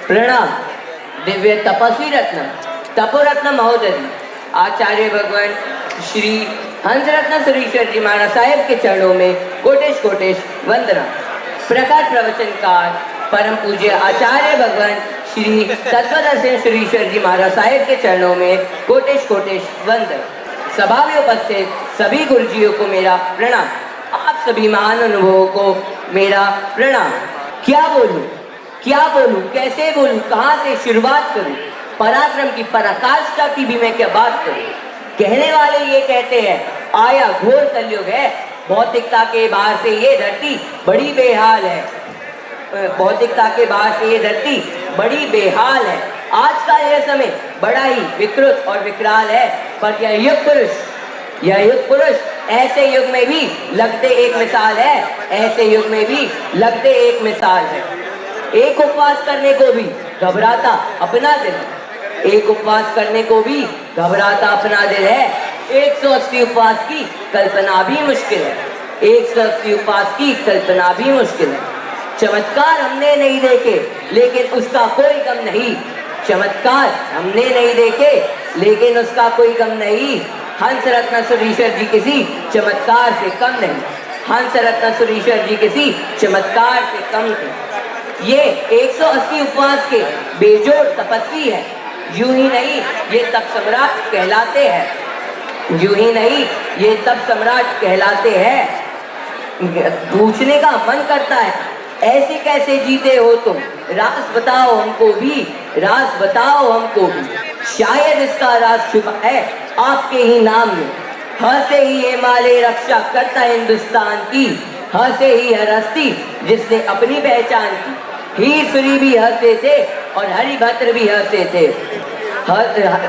प्रणाम। दिव्य तपस्वी रत्न तपोरत्न महोदय आचार्य भगवान श्री हंसरत्न सुरीश्वर जी महाराज साहेब के चरणों में कोटेश कोटेश वंदना। प्रकट प्रवचनकार परम पूज्य आचार्य भगवान श्री तत्वदर्शन सुरीश्वर जी महाराज साहेब के चरणों में कोटेश कोटेश वंदना। सभा में उपस्थित सभी गुरुजियों को मेरा प्रणाम। आप सभी महान अनुभवों को मेरा प्रणाम। क्या बोलूं, कैसे बोलूं, कहाँ से शुरुआत करूं? पराक्रम की पराकाष्ठा की भी मैं क्या बात करूं? कहने वाले ये कहते हैं आया घोर कलयुग है, भौतिकता के बाहर से ये धरती बड़ी बेहाल है। भौतिकता के बाहर से ये धरती बड़ी बेहाल है। आज का यह समय बड़ा ही विकृत और विकराल है, पर यह युग पुरुष ऐसे युग में भी लगते एक मिसाल है, ऐसे युग में भी लगते एक मिसाल है। एक उपवास करने को भी घबराता अपना दिल, एक उपवास करने को भी घबराता अपना दिल है। 180 उपवास की कल्पना भी मुश्किल है, 180 उपवास की कल्पना भी मुश्किल है। चमत्कार हमने नहीं देखे लेकिन उसका कोई गम नहीं, चमत्कार हमने नहीं देखे लेकिन उसका कोई गम नहीं। हंस रत्न सुरीश्वर जी किसी चमत्कार से कम नहीं, हंस रत्न सुरीश्वर जी किसी चमत्कार से कम नहीं। ये 180 उपवास के बेजोड़ तपस्वी है। यूं ही नहीं ये तप सम्राट कहलाते हैं, यूं ही नहीं ये तप सम्राट कहलाते हैं। पूछने का मन करता है ऐसे कैसे जीते हो तुम, राज बताओ हमको भी, राज बताओ हमको भी। शायद इसका राज छुपा है आपके ही नाम में। हंसे ही ये माले रक्षा करता हिंदुस्तान की, हंसे ही हर हस्ती जिसने अपनी पहचान की। हीर सुरी भी हंसे थे और हरिभद्र भी हंसे थे,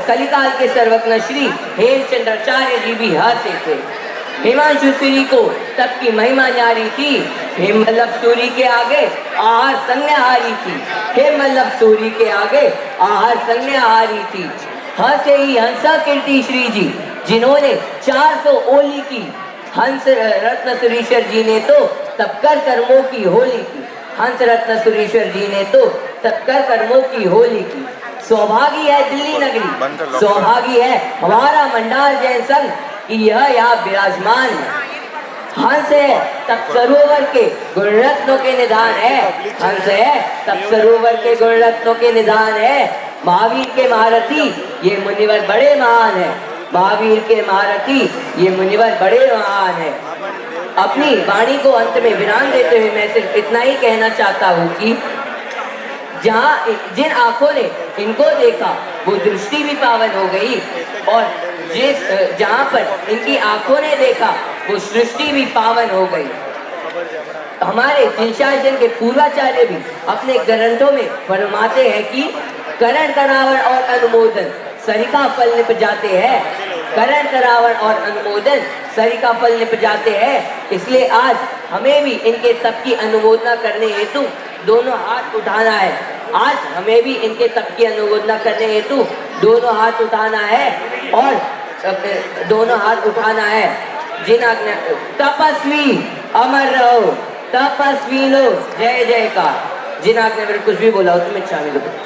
कलिकाल के सर्वज्ञ श्री हेमचंद्राचार्य जी भी हंसे थे। हिमांशु सूरी को तब की महिमा न्यारी थी, हेमवल्लभ सूरी के आगे आहार संज्ञाहारी थी, हेमवल्लभ सूरी के आगे आहार संज्ञाहारी थी। हंसे ही हंसा कीर्ति श्री जी जिन्होंने 400 ओली की, हंस रत्न सुरीश्वर जी ने तो तपकर कर्मों की होली की, हंस रत्न सुरीश्वर जी ने तो तपकर कर्मों की होली की। सौभागी है दिल्ली नगरी, सौभागी है हमारा मंडार जैन संघ कि यह यहाँ विराजमान है। हंस है तप सरोवर के गुणरत्नों के निधान है, हंस है तप सरोवर के गुणरत्नों के निधान है। महावीर के महारथी ये मुनिवर बड़े महान है, महावीर के महारथी ये मुनिवर बड़े महान है। अपनी वाणी को अंत में विराम देते हुए मैं सिर्फ इतना ही कहना चाहता हूँ कि जहाँ जिन आंखों ने इनको देखा वो दृष्टि भी पावन हो गई, और जहाँ पर इनकी आंखों ने देखा वो सृष्टि भी पावन हो गई। हमारे जिनशासन के पूर्वाचार्य भी अपने ग्रंथों में फरमाते हैं कि करण करावण और अनुमोदन सरिका फल निप जाते हैं, करण करावण और अनुमोदन सरिका फल निप जाते हैं। इसलिए आज हमें भी इनके तप की अनुमोदना करने हेतु दोनों हाथ उठाना है, आज हमें भी इनके तप की अनुमोदना करने हेतु दोनों हाथ उठाना है, और दोनों हाथ उठाना है। जिन आज्ञा तपस्वी अमर रहो, तपस्वी लो जय जयकार। जिन आज्ञा मेरे कुछ भी बोला हो तुम्हें शामिल हो।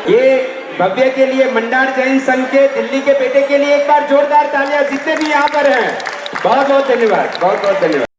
ये भव्य के लिए मंडार जैन संघ के दिल्ली के बेटे के लिए एक बार जोरदार तालियां, जितने भी यहाँ पर हैं। बहुत बहुत धन्यवाद, बहुत बहुत धन्यवाद।